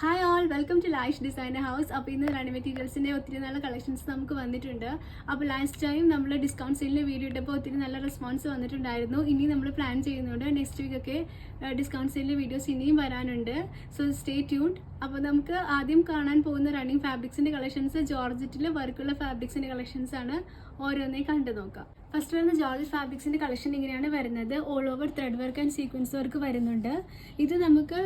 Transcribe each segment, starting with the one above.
Hi all, welcome to lash designer house. അപ്പോൾ ഇന്ന് ready മെറ്റീരിയൽസിൻ്റെ ഒത്തിരി നല്ല കളക്ഷൻസ് നമുക്ക് വന്നിട്ടുണ്ട്. അപ്പോൾ ലാസ്റ്റ് ടൈം നമ്മൾ ഡിസ്കൗണ്ട് സെയിലിൻ്റെ വീഡിയോ ഇട്ടപ്പോൾ ഒത്തിരി നല്ല റെസ്പോൺസ് വന്നിട്ടുണ്ടായിരുന്നു. ഇനി നമ്മൾ പ്ലാൻ ചെയ്യുന്നുണ്ട് നെക്സ്റ്റ് വീക്കൊക്കെ ഡിസ്കൗണ്ട് സെയിലിൻ്റെ വീഡിയോസ് ഇനിയും വരാനുണ്ട്. So stay tuned. അപ്പോൾ നമുക്ക് ആദ്യം കാണാൻ പോകുന്ന റണ്ണിങ് ഫാബ്രിക്സിൻ്റെ കളക്ഷൻസ് ജോർജറ്റിൽ വർക്കുള്ള ഫാബ്രിക്സിൻ്റെ കളക്ഷൻസ് ആണ്. ഓരോന്നേ കണ്ടു നോക്കാം. ഫസ്റ്റ് വരുന്ന ജോർജറ്റ് ഫാബ്രിക്സിൻ്റെ കളക്ഷൻ ഇങ്ങനെയാണ് വരുന്നത്. All over thread work and sequence work വരുന്നുണ്ട്. ഇത് നമുക്ക്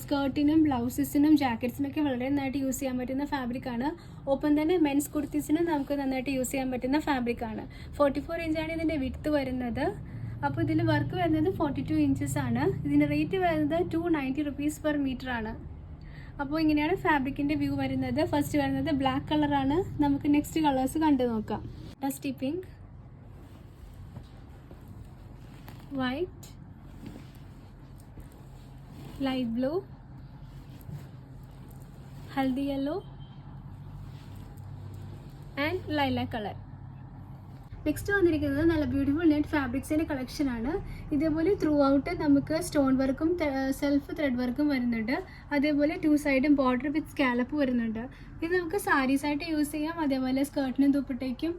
സ്കേർട്ടിനും ബ്ലൗസസിനും ജാക്കറ്റ്സിനൊക്കെ വളരെ നന്നായിട്ട് യൂസ് ചെയ്യാൻ പറ്റുന്ന ഫാബ്രിക്കാണ്. ഒപ്പം തന്നെ മെൻസ് കുർത്തീസിനും നമുക്ക് നന്നായിട്ട് യൂസ് ചെയ്യാൻ പറ്റുന്ന ഫാബ്രിക്കാണ്. 44 ഇഞ്ചാണ് ഇതിൻ്റെ വിഡ്ത്ത് വരുന്നത്. അപ്പോൾ ഇതിൽ വർക്ക് വരുന്നത് 42 ഇഞ്ചസ് ആണ്. ഇതിൻ്റെ റേറ്റ് വരുന്നത് 290 റുപ്പീസ് പെർ മീറ്റർ ആണ്. അപ്പോൾ ഇങ്ങനെയാണ് ഫാബ്രിക്കിൻ്റെ വ്യൂ വരുന്നത്. ഫസ്റ്റ് വരുന്നത് ബ്ലാക്ക് കളറാണ്. നമുക്ക് നെക്സ്റ്റ് കളേഴ്സ് കണ്ടു നോക്കാം. Dusty pink, white, light blue, haldi yellow and lilac color. Next വന്നിരിക്കുന്നത് നല്ല ബ്യൂട്ടിഫുൾ നെറ്റ് ഫാബ്രിക്സിൻ്റെ കളക്ഷനാണ്. ഇതേപോലെ ത്രൂ ഔട്ട് നമുക്ക് സ്റ്റോൺ വർക്കും സെൽഫ് ത്രെഡ് വർക്കും വരുന്നുണ്ട്. അതേപോലെ 2 സൈഡും ബോർഡർ വിത്ത് സ്കാലപ്പ് വരുന്നുണ്ട്. ഇത് നമുക്ക് സാരീസായിട്ട് യൂസ് ചെയ്യാം. അതേപോലെ സ്കേർട്ടിനും ദുപ്പട്ടയ്ക്കും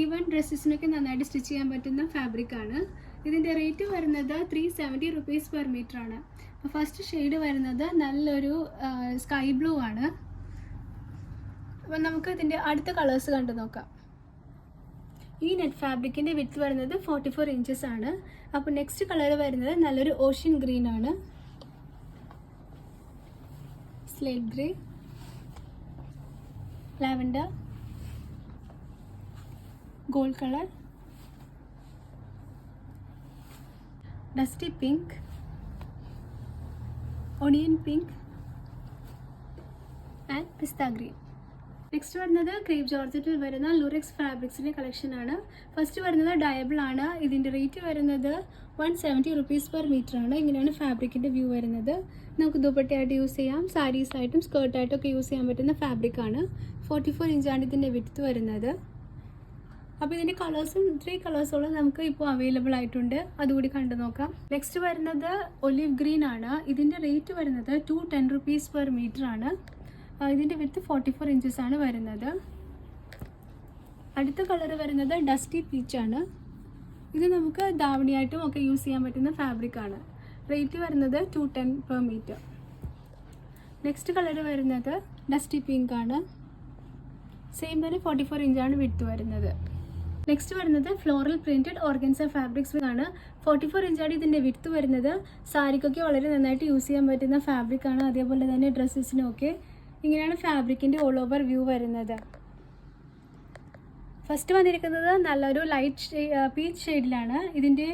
ഈവൻ ഡ്രസ്സസിനൊക്കെ നന്നായിട്ട് സ്റ്റിച്ച് ചെയ്യാൻ പറ്റുന്ന ഫാബ്രിക്കാണ്. ഇതിൻ്റെ റേറ്റ് വരുന്നത് 370 റുപ്പീസ് പെർ മീറ്റർ ആണ്. അപ്പോൾ ഫസ്റ്റ് ഷെയ്ഡ് വരുന്നത് നല്ലൊരു സ്കൈ ബ്ലൂ ആണ്. അപ്പം നമുക്ക് ഇതിൻ്റെ അടുത്ത കളേഴ്സ് കണ്ടു നോക്കാം. ഈ നെറ്റ് ഫാബ്രിക്കിൻ്റെ വിഡ്ത്ത് വരുന്നത് 44 ഇഞ്ചസ് ആണ്. അപ്പോൾ നെക്സ്റ്റ് കളർ വരുന്നത് നല്ലൊരു ഓഷ്യൻ ഗ്രീൻ ആണ്, slate grey, lavender, gold colour, dusty pink, onion pink and pista green. Next വരുന്നത് ക്രേപ്പ് ജോർജറ്റിൽ വരുന്ന ലൂറെക്സ് ഫാബ്രിക്സിൻ്റെ കളക്ഷനാണ്. ഫസ്റ്റ് വരുന്നത് ഡയബിൾ ആണ്. ഇതിൻ്റെ റേറ്റ് വരുന്നത് 170 റുപ്പീസ് പെർ മീറ്റർ ആണ്. ഇങ്ങനെയാണ് ഫാബ്രിക്കിൻ്റെ വ്യൂ വരുന്നത്. നമുക്ക് ദുപ്പട്ടയായിട്ട് യൂസ് ചെയ്യാം, സാരീസായിട്ടും സ്കേർട്ടായിട്ടൊക്കെ യൂസ് ചെയ്യാൻ പറ്റുന്ന ഫാബ്രിക്കാണ്. 44 ഇഞ്ചാണ് ഇതിൻ്റെ വിഡ്ത്ത് വരുന്നത്. അപ്പോൾ ഇതിൻ്റെ കളേഴ്സും 3 കളേഴ്സോളം നമുക്ക് ഇപ്പോൾ അവൈലബിൾ ആയിട്ടുണ്ട്. അതുകൂടി കണ്ടു നോക്കാം. നെക്സ്റ്റ് വരുന്നത് ഒലിവ് ഗ്രീൻ ആണ്. ഇതിൻ്റെ റേറ്റ് വരുന്നത് 210 റുപ്പീസ് പെർ മീറ്റർ ആണ്. ഇതിൻ്റെ വിഡ്ത്ത് 44 ഇഞ്ചസ് ആണ് വരുന്നത്. അടുത്ത കളർ വരുന്നത് ഡസ്റ്റി പീച്ചാണ്. ഇത് നമുക്ക് ധാവണിയായിട്ടും ഒക്കെ യൂസ് ചെയ്യാൻ പറ്റുന്ന ഫാബ്രിക്കാണ്. റേറ്റ് വരുന്നത് 210 പെർ മീറ്റർ. നെക്സ്റ്റ് കളർ വരുന്നത് ഡസ്റ്റി പിങ്ക് ആണ്. സെയിം തന്നെ 44 ഇഞ്ചാണ് വിഡ്ത്ത് വരുന്നത്. നെക്സ്റ്റ് വരുന്നത് ഫ്ലോറൽ പ്രിൻറ്റഡ് ഓർഗൻസ ഫാബ്രിക്സ് ആണ്. 44 ഇഞ്ചാണ് ഇതിൻ്റെ വിഡ്ത്ത് വരുന്നത്. സാരിക്കൊക്കെ വളരെ നന്നായിട്ട് യൂസ് ചെയ്യാൻ പറ്റുന്ന ഫാബ്രിക്കാണ്. അതേപോലെ തന്നെ ഡ്രസ്സസിനൊക്കെ. ഇങ്ങനെയാണ് ഫാബ്രിക്കിൻ്റെ ഓൾ ഓവർ വ്യൂ വരുന്നത്. ഫസ്റ്റ് വന്നിരിക്കുന്നത് നല്ലൊരു ലൈറ്റ് പീച്ച് ഷെയ്ഡിലാണ്. ഇതിൻ്റെ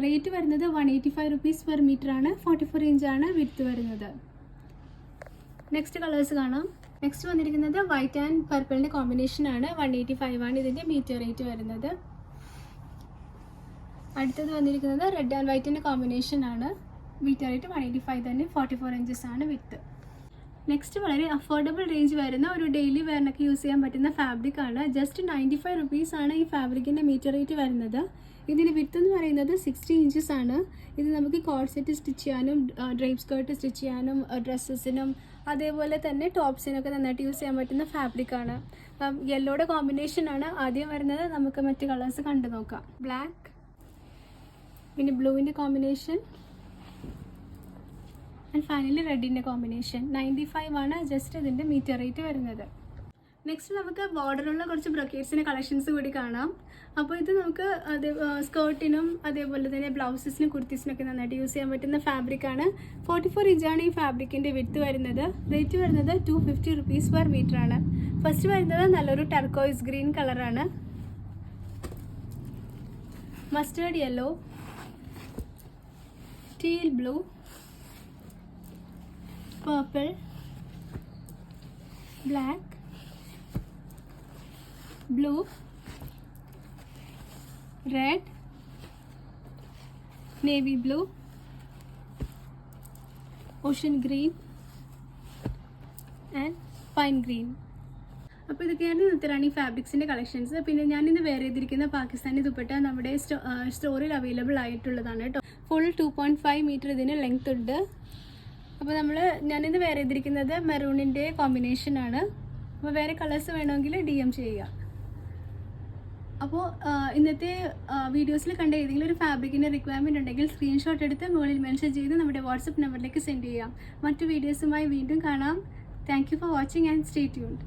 റേറ്റ് വരുന്നത് 185 റുപ്പീസ് പെർ മീറ്റർ ആണ്. 44 ഇഞ്ചാണ് വിഡ്ത്ത് വരുന്നത്. നെക്സ്റ്റ് കളേഴ്സ് കാണാം. നെക്സ്റ്റ് വന്നിരിക്കുന്നത് വൈറ്റ് ആൻഡ് പർപ്പിളിൻ്റെ കോമ്പിനേഷനാണ്. 185 ആണ് ഇതിൻ്റെ മീറ്റർ റേറ്റ് വരുന്നത്. അടുത്തത് വന്നിരിക്കുന്നത് റെഡ് ആൻഡ് വൈറ്റിൻ്റെ കോമ്പിനേഷനാണ്. മീറ്റർ റേറ്റ് 185 തന്നെ. 44 ഇഞ്ചസ് ആണ് വിഡ്ത്ത്. നെക്സ്റ്റ് വളരെ അഫോർഡബിൾ റേഞ്ച് വരുന്ന ഒരു ഡെയിലി വെയറിനൊക്കെ യൂസ് ചെയ്യാൻ പറ്റുന്ന ഫാബ്രിക്കാണ്. ജസ്റ്റ് 95 റുപ്പീസ് ആണ് ഈ ഫാബ്രിക്കിൻ്റെ മീറ്റർ റേറ്റ് വരുന്നത്. ഇതിൻ്റെ വിഡ്ത്ത് എന്ന് പറയുന്നത് 60 ഇഞ്ചസ് ആണ്. ഇത് നമുക്ക് കോഡ് സെറ്റ് സ്റ്റിച്ച് ചെയ്യാനും ഡ്രൈപ്പ് സ്കേർട്ട് സ്റ്റിച്ച് ചെയ്യാനും ഡ്രസ്സസിനും അതേപോലെ തന്നെ ടോപ്സിനൊക്കെ നന്നായിട്ട് യൂസ് ചെയ്യാൻ പറ്റുന്ന ഫാബ്രിക്കാണ്. യെല്ലോയുടെ കോമ്പിനേഷനാണ് ആദ്യം വരുന്നത്. നമുക്ക് മറ്റ് കളേഴ്സ് കണ്ടു നോക്കാം. ബ്ലാക്ക്, പിന്നെ ബ്ലൂവിൻ്റെ കോമ്പിനേഷൻ ആൻഡ് ഫൈനലി റെഡിൻ്റെ കോമ്പിനേഷൻ. 95 ആണ് ജസ്റ്റ് ഇതിൻ്റെ മീറ്റർ റേറ്റ് വരുന്നത്. നെക്സ്റ്റ് നമുക്ക് ബോർഡറുള്ള കുറച്ച് ബ്രൊക്കേറ്റ്സിൻ്റെ കളക്ഷൻസ് കൂടി കാണാം. അപ്പോൾ ഇത് നമുക്ക് സ്കേർട്ടിനും അതേപോലെ തന്നെ ബ്ലൗസസിനും കുർത്തീസിനൊക്കെ നന്നായിട്ട് യൂസ് ചെയ്യാൻ പറ്റുന്ന ഫാബ്രിക്കാണ്. 44 ഇഞ്ചാണ് ഈ ഫാബ്രിക്കിൻ്റെ വിഡ്ത്ത് വരുന്നത്. റേറ്റ് വരുന്നത് 250 റുപ്പീസ് പെർ മീറ്റർ ആണ്. ഫസ്റ്റ് വരുന്നത് നല്ലൊരു ടർക്കോയിസ് ഗ്രീൻ കളറാണ്, mustard yellow, teal blue, purple, black, blue, red, navy blue, ocean green and pine green. അപ്പോൾ ഇതൊക്കെയാണ് ഇന്നത്തെ റാണി ഫാബ്രിക്സിൻ്റെ കളക്ഷൻസ്. പിന്നെ ഞാനിന്ന് വെയർ ചെയ്തിരിക്കുന്ന പാകിസ്ഥാനി ദുപ്പട്ട നമ്മുടെ സ്റ്റോറിൽ അവൈലബിൾ ആയിട്ടുള്ളതാണ് കേട്ടോ. ഫുൾ 2.5 മീറ്റർ ഇതിന് ലെങ്ത് ഉണ്ട്. അപ്പോൾ ഞാനിന്ന് വെയർ ചെയ്തിരിക്കുന്നത് മെറൂണിൻ്റെ കോമ്പിനേഷനാണ്. അപ്പോൾ വേറെ കളേഴ്സ് വേണമെങ്കിൽ DM ചെയ്യുക. അപ്പോൾ ഇന്നത്തെ വീഡിയോസിൽ കണ്ട ഏതെങ്കിലും ഒരു ഫാബ്രിക്കിൻ്റെ റിക്വയർമെൻറ്റ് ഉണ്ടെങ്കിൽ സ്ക്രീൻഷോട്ട് എടുത്ത് മുകളിൽ മെൻഷൻ ചെയ്ത് നമ്മുടെ വാട്സപ്പ് നമ്പറിലേക്ക് സെൻഡ് ചെയ്യാം. മറ്റു വീഡിയോസുമായി വീണ്ടും കാണാം. Thank you for watching and stay tuned.